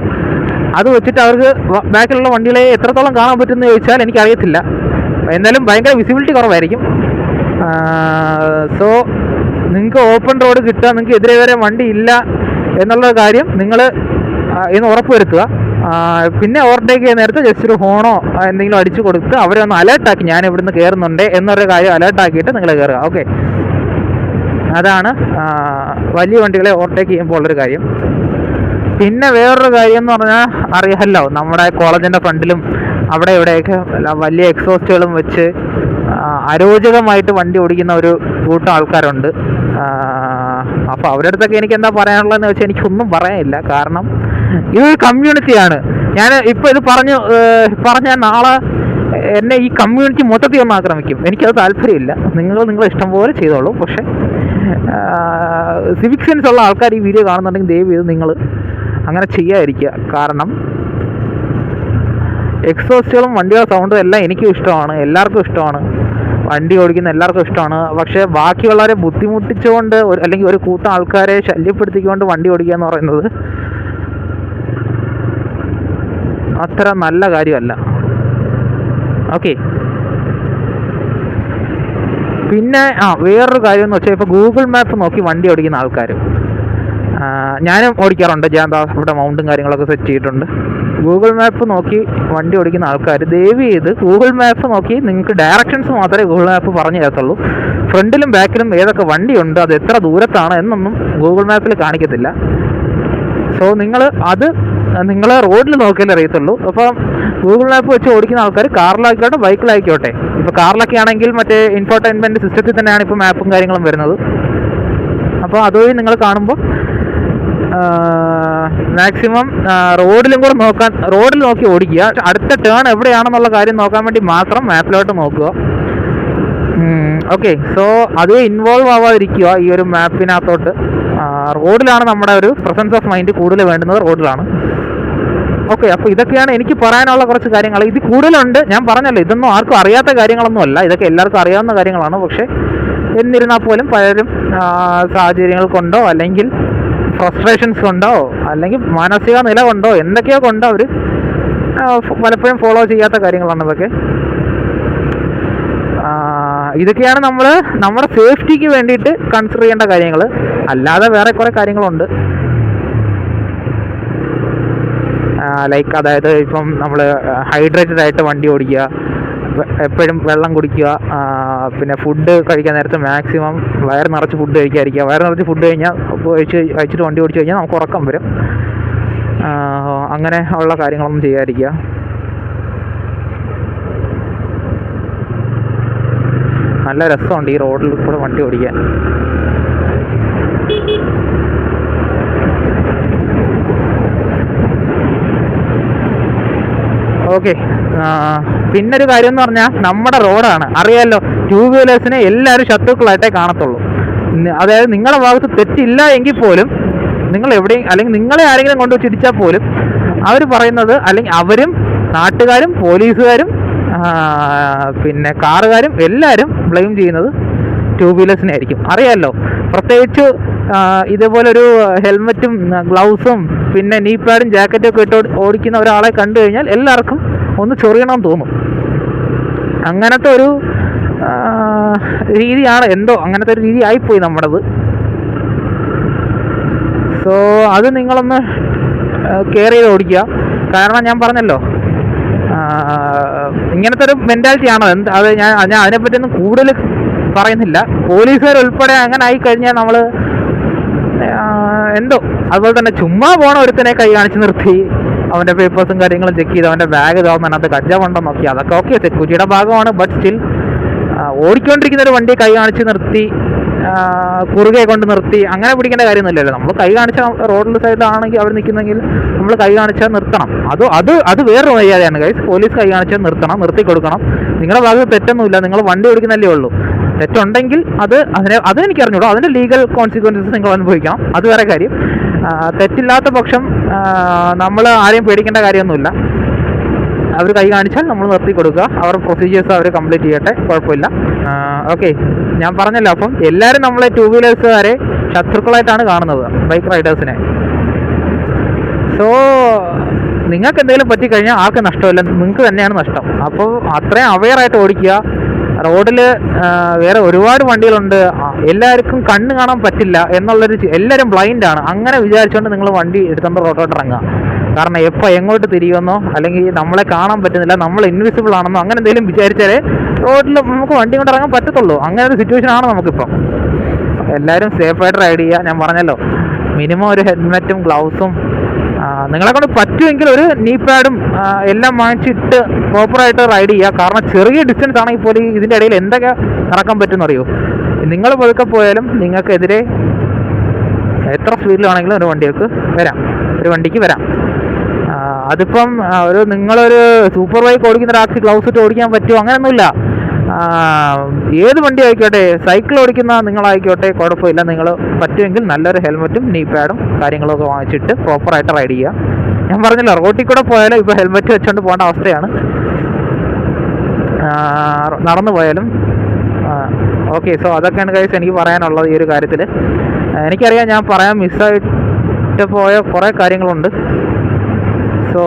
അത് വെച്ചിട്ട് അവർക്ക് ബാക്കിലുള്ള വണ്ടികളെ എത്രത്തോളം കാണാൻ പറ്റുമെന്ന് ചോദിച്ചാൽ എനിക്കറിയത്തില്ല. എന്നാലും ഭയങ്കര വിസിബിലിറ്റി കുറവായിരിക്കും. സോ നിങ്ങൾക്ക് ഓപ്പൺ റോഡ് കിട്ടുക, നിങ്ങൾക്ക് എതിരെ വരെ വണ്ടി ഇല്ല എന്നുള്ള കാര്യം നിങ്ങൾ ഇന്ന് ഉറപ്പ് വരുത്തുക. പിന്നെ ഓവർടേക്ക് ചെയ്യുന്ന നേരത്തെ ജസ്റ്റ് ഒരു ഹോണോ എന്തെങ്കിലും അടിച്ചു കൊടുത്ത് അവരെ ഒന്ന് അലേർട്ടാക്കി, ഞാൻ ഇവിടുന്ന് കയറുന്നുണ്ട് എന്നൊരു കാര്യം അലേർട്ടാക്കിയിട്ട് നിങ്ങൾ കയറുക. ഓക്കെ, അതാണ് വലിയ വണ്ടികളെ ഓവർടേക്ക് ചെയ്യുമ്പോൾ ഉള്ളൊരു കാര്യം. പിന്നെ വേറൊരു കാര്യം എന്ന് പറഞ്ഞാൽ, അറിയാമല്ലോ, നമ്മുടെ കോളേജിൻ്റെ ഫ്രണ്ടിലും അവിടെ ഇവിടെയൊക്കെ വലിയ എക്സോസ്റ്റുകളും വെച്ച് അരോചകമായിട്ട് വണ്ടി ഓടിക്കുന്ന ഒരു കൂട്ടം ആൾക്കാരുണ്ട്. അപ്പോൾ അവരുടെ അടുത്തൊക്കെ എനിക്ക് എന്താ പറയാനുള്ളതെന്ന് വെച്ചാൽ എനിക്കൊന്നും പറയാനില്ല. കാരണം ഇതൊരു കമ്മ്യൂണിറ്റിയാണ്. ഞാൻ ഇപ്പോൾ ഇത് പറഞ്ഞാൽ നാളെ എന്നെ ഈ കമ്മ്യൂണിറ്റി മൊത്തത്തിൽ ഒന്ന് ആക്രമിക്കും. എനിക്കത് താല്പര്യമില്ല. നിങ്ങളെ ഇഷ്ടം പോലെ ചെയ്തോളൂ. പക്ഷേ സിവിക് സെൻസ് ഉള്ള ആൾക്കാർ ഈ വീഡിയോ കാണുന്നുണ്ടെങ്കിൽ ദയവ് ചെയ്ത് നിങ്ങൾ അങ്ങനെ ചെയ്യാതിരിക്കുക. കാരണം എക്സോസ്റ്റുകളും വണ്ടിയുടെ സൗണ്ടും എല്ലാം എനിക്കും ഇഷ്ടമാണ്, എല്ലാവർക്കും ഇഷ്ടമാണ്, വണ്ടി ഓടിക്കുന്ന എല്ലാവർക്കും ഇഷ്ടമാണ്. പക്ഷേ ബാക്കിയുള്ളവരെ ബുദ്ധിമുട്ടിച്ചുകൊണ്ട് അല്ലെങ്കിൽ ഒരു കൂട്ടം ആൾക്കാരെ ശല്യപ്പെടുത്തിക്കൊണ്ട് വണ്ടി ഓടിക്കുക എന്ന് പറയുന്നത് അത്ര നല്ല കാര്യമല്ല. ഓക്കെ, പിന്നെ വേറൊരു കാര്യം എന്ന് വെച്ചാൽ, ഇപ്പോൾ ഗൂഗിൾ മാപ്പ് നോക്കി വണ്ടി ഓടിക്കുന്ന ആൾക്കാർ, ഞാനും ഓടിക്കാറുണ്ട്. ഞാൻ ഇവിടെ മൗണ്ടും കാര്യങ്ങളൊക്കെ സെറ്റ് ചെയ്തിട്ടുണ്ട്. ഗൂഗിൾ മാപ്പ് നോക്കി വണ്ടി ഓടിക്കുന്ന ആൾക്കാർ ദയവ് ചെയ്ത് ഗൂഗിൾ മാപ്പ് നോക്കി, നിങ്ങൾക്ക് ഡയറക്ഷൻസ് മാത്രമേ ഗൂഗിൾ മാപ്പ് പറഞ്ഞു തരത്തുള്ളൂ. ഫ്രണ്ടിലും ബാക്കിലും ഏതൊക്കെ വണ്ടിയുണ്ട്, അത് എത്ര ദൂരത്താണ് എന്നൊന്നും ഗൂഗിൾ മാപ്പിൽ കാണിക്കത്തില്ല. സോ നിങ്ങൾ റോഡിൽ നോക്കിയാലേ അറിയത്തുള്ളൂ. അപ്പോൾ ഗൂഗിൾ മാപ്പ് വെച്ച് ഓടിക്കുന്ന ആൾക്കാർ കാറിലായിക്കോട്ടെ ബൈക്കിലായിക്കോട്ടെ, ഇപ്പോൾ കാറിലൊക്കെ ആണെങ്കിൽ മറ്റേ ഇൻഫോർടൈൻമെൻറ്റ് സിസ്റ്റത്തിൽ തന്നെയാണ് ഇപ്പോൾ മാപ്പും കാര്യങ്ങളും വരുന്നത്. അപ്പോൾ അതുവഴി നിങ്ങൾ കാണുമ്പോൾ മാക്സിമം റോഡിൽ നോക്കി ഓടിക്കുക. അടുത്ത ടേൺ എവിടെയാണെന്നുള്ള കാര്യം നോക്കാൻ വേണ്ടി മാത്രം മാപ്പിലോട്ട് നോക്കുക. ഓക്കെ, സോ അത് ഇൻവോൾവ് ആവാതിരിക്കുക ഈ ഒരു മാപ്പിനകത്തോട്ട്. റോഡിലാണ് നമ്മുടെ ഒരു പ്രസൻസ് ഓഫ് മൈൻഡ് കൂടുതൽ വേണ്ടുന്നത്, റോഡിലാണ്. ഓക്കെ, അപ്പോൾ ഇതൊക്കെയാണ് എനിക്ക് പറയാനുള്ള കുറച്ച് കാര്യങ്ങൾ. ഇത് കൂടുതലുണ്ട്, ഞാൻ പറഞ്ഞല്ലോ, ഇതൊന്നും ആർക്കും അറിയാത്ത കാര്യങ്ങളൊന്നും അല്ല, ഇതൊക്കെ എല്ലാവർക്കും അറിയാവുന്ന കാര്യങ്ങളാണ്. പക്ഷേ എന്നിരുന്നാൽ പോലും പലരും സാഹചര്യങ്ങൾ കൊണ്ടോ അല്ലെങ്കിൽ ഫ്രസ്ട്രേഷൻസ് കൊണ്ടോ അല്ലെങ്കിൽ മാനസിക നില കൊണ്ടോ എന്തൊക്കെയോ കൊണ്ടോ അവർ പലപ്പോഴും ഫോളോ ചെയ്യാത്ത കാര്യങ്ങളാണ് ഇതൊക്കെ. ഇതൊക്കെയാണ് നമ്മൾ നമ്മുടെ സേഫ്റ്റിക്ക് വേണ്ടിയിട്ട് കൺസിഡർ ചെയ്യേണ്ട കാര്യങ്ങൾ. അല്ലാതെ വേറെ കുറേ കാര്യങ്ങളുണ്ട്. ലൈക്ക് അതായത് ഇപ്പം നമ്മൾ ഹൈഡ്രേറ്റഡ് ആയിട്ട് വണ്ടി ഓടിക്കുക, എപ്പോഴും വെള്ളം കുടിക്കുക, പിന്നെ ഫുഡ് കഴിക്കാൻ നേരത്തെ മാക്സിമം വയറ് നിറച്ച് ഫുഡ് കഴിക്കാതിരിക്കുക. വയറ് നിറച്ച് ഫുഡ് കഴിച്ചിട്ട് വണ്ടി ഓടിച്ചു കഴിഞ്ഞാൽ നമുക്ക് ഉറക്കം വരും. അങ്ങനെ ഉള്ള കാര്യങ്ങളൊന്നും ചെയ്യാതിരിക്കുക. നല്ല രസമുണ്ട് ഈ റോഡിൽ കൂടെ വണ്ടി ഓടിക്കാൻ. ഓക്കെ, പിന്നൊരു കാര്യം എന്ന് പറഞ്ഞാൽ നമ്മുടെ റോഡാണ്. അറിയാമല്ലോ, 2 വീലേഴ്സിനെ എല്ലാവരും ശത്രുക്കളായിട്ടേ കാണത്തുള്ളൂ. അതായത് നിങ്ങളുടെ ഭാഗത്ത് തെറ്റില്ല എങ്കിൽ പോലും നിങ്ങൾ എവിടെയും, അല്ലെങ്കിൽ നിങ്ങളെ ആരെങ്കിലും കൊണ്ടുവച്ച് ഇടിച്ചാൽ പോലും അവർ പറയുന്നത്, അല്ലെങ്കിൽ അവരും നാട്ടുകാരും പോലീസുകാരും പിന്നെ കാറുകാരും എല്ലാവരും ബ്ലെയിം ചെയ്യുന്നത് 2 വീലേഴ്സിനെ ആയിരിക്കും. അറിയാമല്ലോ, പ്രത്യേകിച്ച് ഇതേപോലൊരു ഹെൽമെറ്റും ഗ്ലൗസും പിന്നെ നീ പാഡും ജാക്കറ്റും ഒക്കെ ഇട്ട് ഓടിക്കുന്ന ഒരാളെ കണ്ടു കഴിഞ്ഞാൽ എല്ലാവർക്കും ഒന്ന് ചൊറിയണമെന്ന് തോന്നും. അങ്ങനത്തെ ഒരു രീതിയാണ്, എന്തോ അങ്ങനത്തെ ഒരു രീതി ആയിപ്പോയി നമ്മുടേത്. സോ അത് നിങ്ങളൊന്ന് കെയർ ചെയ്ത് ഓടിക്കുക. കാരണം ഞാൻ പറഞ്ഞല്ലോ, ഇങ്ങനത്തെ ഒരു മെൻറ്റാലിറ്റി ആണോ അത് ഞാൻ അതിനെപ്പറ്റിയൊന്നും കൂടുതൽ പറയുന്നില്ല. പോലീസുകാരുൾപ്പെടെ അങ്ങനെ ആയിക്കഴിഞ്ഞാൽ നമ്മൾ എന്തോ. അതുപോലെ തന്നെ ചുമ്മാ പോണ ഒരുത്തനെ കൈ കാണിച്ച് നിർത്തി അവൻ്റെ പേപ്പേഴ്സും കാര്യങ്ങളും ചെക്ക് ചെയ്ത് അവൻ്റെ ബാഗ് തുറന്നതിനകത്ത് കഞ്ചാവുണ്ടോ നോക്കി, അതൊക്കെ ഓക്കെ, സെക്യൂരിറ്റിയുടെ ഭാഗമാണ്. ബട്ട് സ്റ്റിൽ ഓടിക്കൊണ്ടിരിക്കുന്ന ഒരു വണ്ടി കൈ കാണിച്ച് നിർത്തി, കുറുകെ കൊണ്ട് നിർത്തി അങ്ങനെ പിടിക്കേണ്ട കാര്യമൊന്നുമില്ലല്ലോ. നമ്മൾ കൈ കാണിച്ച റോഡിൻ്റെ സൈഡിലാണെങ്കിൽ അവർ നിൽക്കുന്നെങ്കിൽ നമ്മൾ കൈ കാണിച്ചാൽ നിർത്തണം. അത് വേറൊരു മര്യാദയാണ് ഗൈസ്. പോലീസ് കൈ കാണിച്ചാൽ നിർത്തണം, നിർത്തി കൊടുക്കണം. നിങ്ങളുടെ ഭാഗത്ത് തെറ്റൊന്നുമില്ല, നിങ്ങൾ വണ്ടി ഓടിക്കുന്നല്ലേ ഉള്ളൂ. തെറ്റുണ്ടെങ്കിൽ അതെനിക്ക് അറിഞ്ഞൂടോ, അതിൻ്റെ ലീഗൽ കോൺസിക്വൻസസ് നിങ്ങൾ അനുഭവിക്കണം, അത് വേറെ കാര്യം. തെറ്റില്ലാത്ത പക്ഷം നമ്മൾ ആരെയും പേടിക്കേണ്ട കാര്യമൊന്നുമില്ല. അവർ കൈ കാണിച്ചാൽ നമ്മൾ നിർത്തി കൊടുക്കുക, അവർ പ്രൊസീജിയേഴ്സ് അവർ കംപ്ലീറ്റ് ചെയ്യട്ടെ, കുഴപ്പമില്ല. ഓക്കെ, ഞാൻ പറഞ്ഞല്ലോ, അപ്പം എല്ലാവരും നമ്മളെ 2 വീലേഴ്സുകാരെ ശത്രുക്കളായിട്ടാണ് കാണുന്നത്, ബൈക്ക് റൈഡേഴ്സിനെ. സോ നിങ്ങൾക്ക് എന്തെങ്കിലും പറ്റിക്കഴിഞ്ഞാൽ ആർക്ക് നഷ്ടമില്ല, നിങ്ങൾക്ക് തന്നെയാണ് നഷ്ടം. അപ്പോൾ അത്രയും അവെയറായിട്ട് ഓടിക്കുക. റോഡിൽ വേറെ ഒരുപാട് വണ്ടികളുണ്ട്, എല്ലാവർക്കും കണ്ണ് കാണാൻ പറ്റില്ല എന്നുള്ളൊരു, എല്ലാവരും ബ്ലൈൻഡാണ്. അങ്ങനെ വിചാരിച്ചുകൊണ്ട് നിങ്ങൾ വണ്ടി എടുത്തുകൊണ്ട് റോഡോട്ട് ഇറങ്ങുക. കാരണം എപ്പോൾ എങ്ങോട്ട് തിരിയുമെന്നോ അല്ലെങ്കിൽ നമ്മളെ കാണാൻ പറ്റുന്നില്ല, നമ്മൾ ഇൻവിസിബിൾ ആണെന്നോ അങ്ങനെ എന്തെങ്കിലും വിചാരിച്ചാലേ റോഡിൽ നമുക്ക് വണ്ടി കൊണ്ട് ഇറങ്ങാൻ പറ്റത്തുള്ളൂ. അങ്ങനെ ഒരു സിറ്റുവേഷൻ ആണ് നമുക്കിപ്പം. എല്ലാവരും സേഫായിട്ട് റൈഡ് ചെയ്യുക. ഞാൻ പറഞ്ഞല്ലോ, മിനിമം ഒരു ഹെൽമെറ്റും ഗ്ലൗസും നിങ്ങളെ കൊണ്ട് പറ്റുമെങ്കിൽ ഒരു നീ പാഡും എല്ലാം വാങ്ങിച്ചിട്ട് പ്രോപ്പറായിട്ട് റൈഡ് ചെയ്യുക. കാരണം ചെറിയ ഡിസ്റ്റൻസ് ആണെങ്കിൽ പോലും ഇതിൻ്റെ ഇടയിൽ എന്തൊക്കെ നടക്കാൻ പറ്റുമെന്ന് അറിയോ. നിങ്ങൾ പതുക്കെ പോയാലും നിങ്ങൾക്കെതിരെ എത്ര സ്പീഡിലാണെങ്കിലും ഒരു വണ്ടിക്ക് വരാം. അതിപ്പം നിങ്ങളൊരു സൂപ്പർ ബൈക്ക് ഓടിക്കുന്ന ഒരാൾക്ക് ഗ്ലൗസ് ഇട്ട് ഓടിക്കാൻ പറ്റുമോ, അങ്ങനെയൊന്നുമില്ല. ഏത് വണ്ടി ആയിക്കോട്ടെ, സൈക്കിൾ ഓടിക്കുന്ന നിങ്ങളായിക്കോട്ടെ, കുഴപ്പമില്ല. നിങ്ങൾ പറ്റുമെങ്കിൽ നല്ലൊരു ഹെൽമെറ്റും നീ പാഡും കാര്യങ്ങളൊക്കെ വാങ്ങിച്ചിട്ട് പ്രോപ്പറായിട്ട് റൈഡ് ചെയ്യുക. ഞാൻ പറഞ്ഞില്ല, റോട്ടിൽ കൂടെ പോയാലും ഇപ്പോൾ ഹെൽമെറ്റ് വെച്ചുകൊണ്ട് പോകേണ്ട അവസ്ഥയാണ്, നടന്നു പോയാലും. ഓക്കെ, സോ അതൊക്കെയാണ് ഗൈസ് എനിക്ക് പറയാനുള്ളത് ഈ ഒരു കാര്യത്തിൽ. എനിക്കറിയാം ഞാൻ പറയാൻ മിസ്സായിട്ട് പോയ കുറേ കാര്യങ്ങളുണ്ട്. സോ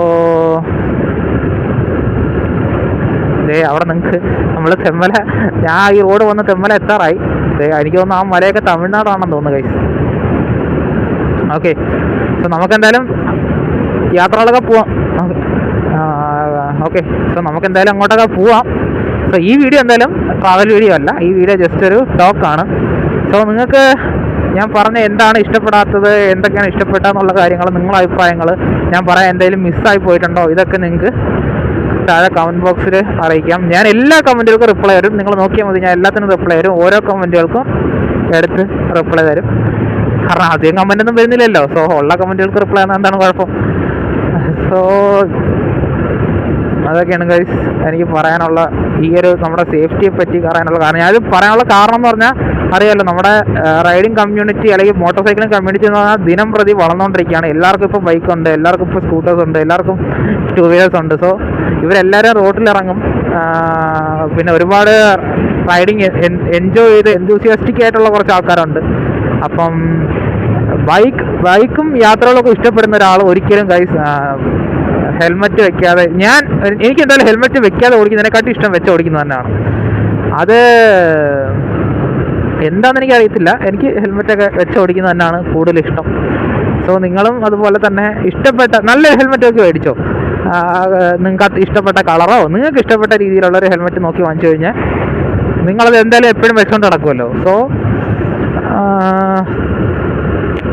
അവിടെ നിങ്ങൾക്ക് നമ്മൾ തെമ്മല, ഞാൻ ഈ റോഡ് വന്ന് തെമ്മല എത്താറായി. എനിക്ക് തോന്നുന്നു ആ മലയൊക്കെ തമിഴ്നാടാണെന്ന് തോന്നുന്നു ഗൈസ്. ഓക്കെ, സോ നമുക്കെന്തായാലും യാത്രകളൊക്കെ പോവാം. ഓക്കെ, സോ നമുക്കെന്തായാലും അങ്ങോട്ടൊക്കെ പോവാം. സോ ഈ വീഡിയോ എന്തായാലും ട്രാവൽ വീഡിയോ അല്ല, ഈ വീഡിയോ ജസ്റ്റ് ഒരു ടോക്കാണ്. സോ നിങ്ങൾക്ക് ഞാൻ പറഞ്ഞ എന്താണ് ഇഷ്ടപ്പെടാത്തത്, എന്തൊക്കെയാണ് ഇഷ്ടപ്പെട്ടതെന്നുള്ള കാര്യങ്ങൾ, നിങ്ങളുടെ അഭിപ്രായങ്ങൾ ഞാൻ പറയാൻ എന്തെങ്കിലും മിസ്സായി പോയിട്ടുണ്ടോ, ഇതൊക്കെ നിങ്ങൾക്ക് താഴെ കമൻറ്റ് ബോക്സിൽ അറിയിക്കാം. ഞാൻ എല്ലാ കമൻറ്റുകൾക്കും റിപ്ലൈ തരും. നിങ്ങൾ നോക്കിയാൽ മതി, ഞാൻ എല്ലാത്തിനും റിപ്ലൈ തരും. ഓരോ കമൻറ്റുകൾക്കും എടുത്ത് റിപ്ലൈ തരും. കാരണം അധികം കമൻറ്റൊന്നും വരുന്നില്ലല്ലോ. സോ ഉള്ള കമൻറ്റുകൾക്ക് റിപ്ലൈ തന്നാൽ എന്താണ് കുഴപ്പം. സോ അതൊക്കെയാണ് ഗൈസ് എനിക്ക് പറയാനുള്ള ഈ ഒരു നമ്മുടെ സേഫ്റ്റിയെ പറ്റി പറയാനുള്ള കാരണം. ഞാനത് പറയാനുള്ള കാരണം എന്ന് പറഞ്ഞാൽ അറിയാമല്ലോ, നമ്മുടെ റൈഡിങ് കമ്മ്യൂണിറ്റി അല്ലെങ്കിൽ മോട്ടോർ സൈക്ലിംഗ് കമ്മ്യൂണിറ്റി എന്ന് പറഞ്ഞാൽ ദിനം പ്രതി വളർന്നുകൊണ്ടിരിക്കുകയാണ്. എല്ലാവർക്കും ഇപ്പോൾ ബൈക്കുണ്ട്, എല്ലാവർക്കും ഇപ്പോൾ സ്കൂട്ടേഴ്സ് ഉണ്ട്, എല്ലാവർക്കും 2 വീലേഴ്സ് ഉണ്ട്. സോ ഇവരെല്ലാവരും റോഡിലിറങ്ങും. പിന്നെ ഒരുപാട് റൈഡിങ് എൻജോയ് ചെയ്ത് എന്തൂസിയാസ്റ്റിക് ആയിട്ടുള്ള കുറച്ച് ആൾക്കാരുണ്ട്. അപ്പം ബൈക്ക് ബൈക്കും യാത്രകളൊക്കെ ഇഷ്ടപ്പെടുന്ന ഒരാൾ ഒരിക്കലും ഗൈസ് ഹെൽമെറ്റ് വെക്കാതെ, എനിക്ക് എന്തായാലും ഹെൽമെറ്റ് വെക്കാതെ ഓടിക്കുന്നതിനെക്കാട്ടും ഇഷ്ടം വെച്ച് ഓടിക്കുന്നത് തന്നെയാണ്. അത് എന്താണെന്ന് എനിക്ക് അറിയത്തില്ല, എനിക്ക് ഹെൽമെറ്റൊക്കെ വെച്ച് ഓടിക്കുന്നത് തന്നെയാണ് കൂടുതൽ ഇഷ്ടം. സോ നിങ്ങളും അതുപോലെ തന്നെ ഇഷ്ടപ്പെട്ട നല്ലൊരു ഹെൽമെറ്റൊക്കെ മേടിച്ചോ. നിങ്ങൾക്ക് ഇഷ്ടപ്പെട്ട കളറോ നിങ്ങൾക്ക് ഇഷ്ടപ്പെട്ട രീതിയിലുള്ള ഒരു ഹെൽമെറ്റ് നോക്കി വാങ്ങിച്ചു കഴിഞ്ഞാൽ നിങ്ങളത് എന്തായാലും എപ്പോഴും വെച്ചുകൊണ്ട് നടക്കുമല്ലോ. സോ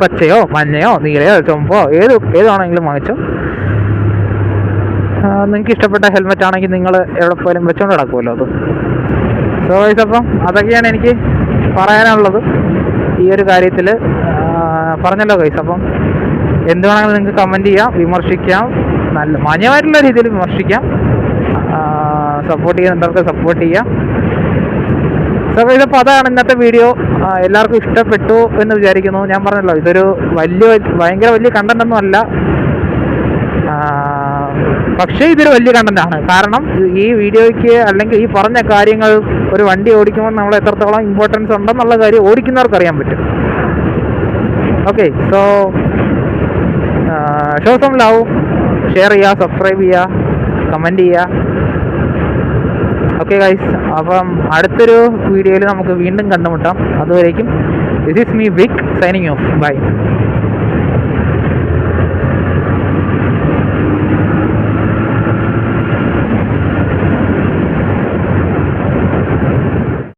പച്ചയോ മഞ്ഞയോ നീലയോ ചുമപ്പോ ഏതാണെങ്കിലും വാങ്ങിച്ചോ. നിങ്ങൾക്ക് ഇഷ്ടപ്പെട്ട ഹെൽമെറ്റ് ആണെങ്കിൽ നിങ്ങൾ എവിടെ പോയാലും വെച്ചുകൊണ്ട് നടക്കുമല്ലോ അത്. സോ ഗൈസ്, അപ്പം അതൊക്കെയാണ് എനിക്ക് പറയാനുള്ളത് ഈ ഒരു കാര്യത്തിൽ. പറഞ്ഞല്ലോ ഗൈസ്, അപ്പം എന്ത് വേണമെങ്കിലും നിങ്ങൾക്ക് കമൻറ്റ് ചെയ്യാം, വിമർശിക്കാം, നല്ല മാന്യമായിട്ടുള്ള രീതിയിൽ വിമർശിക്കാം, സപ്പോർട്ട് ചെയ്യുന്നവർക്ക് സപ്പോർട്ട് ചെയ്യാം. സോ ഗൈസ്, അപ്പോൾ അതാണ് ഇന്നത്തെ വീഡിയോ. എല്ലാവർക്കും ഇഷ്ടപ്പെട്ടു എന്ന് വിചാരിക്കുന്നു. ഞാൻ പറഞ്ഞല്ലോ, ഇതൊരു ഭയങ്കര വലിയ കണ്ടൻ്റൊന്നും അല്ല, പക്ഷേ ഇതൊരു വലിയ കണ്ടൻ്റാണ്. കാരണം ഈ വീഡിയോയ്ക്ക് അല്ലെങ്കിൽ ഈ പറഞ്ഞ കാര്യങ്ങൾ ഒരു വണ്ടി ഓടിക്കുമ്പോൾ നമ്മൾ എത്രത്തോളം ഇമ്പോർട്ടൻസ് ഉണ്ടെന്നുള്ള കാര്യം ഓടിക്കുന്നവർക്ക് അറിയാൻ പറ്റും. Okay, so show some love, share ചെയ്യുക, സബ്സ്ക്രൈബ് ചെയ്യുക, കമൻറ്റ് ചെയ്യുക. ഓക്കെ ഗൈസ്, അപ്പം അടുത്തൊരു വീഡിയോയിൽ നമുക്ക് വീണ്ടും കണ്ടുമുട്ടാം. അതുവരേക്കും this is me Vic signing off. By.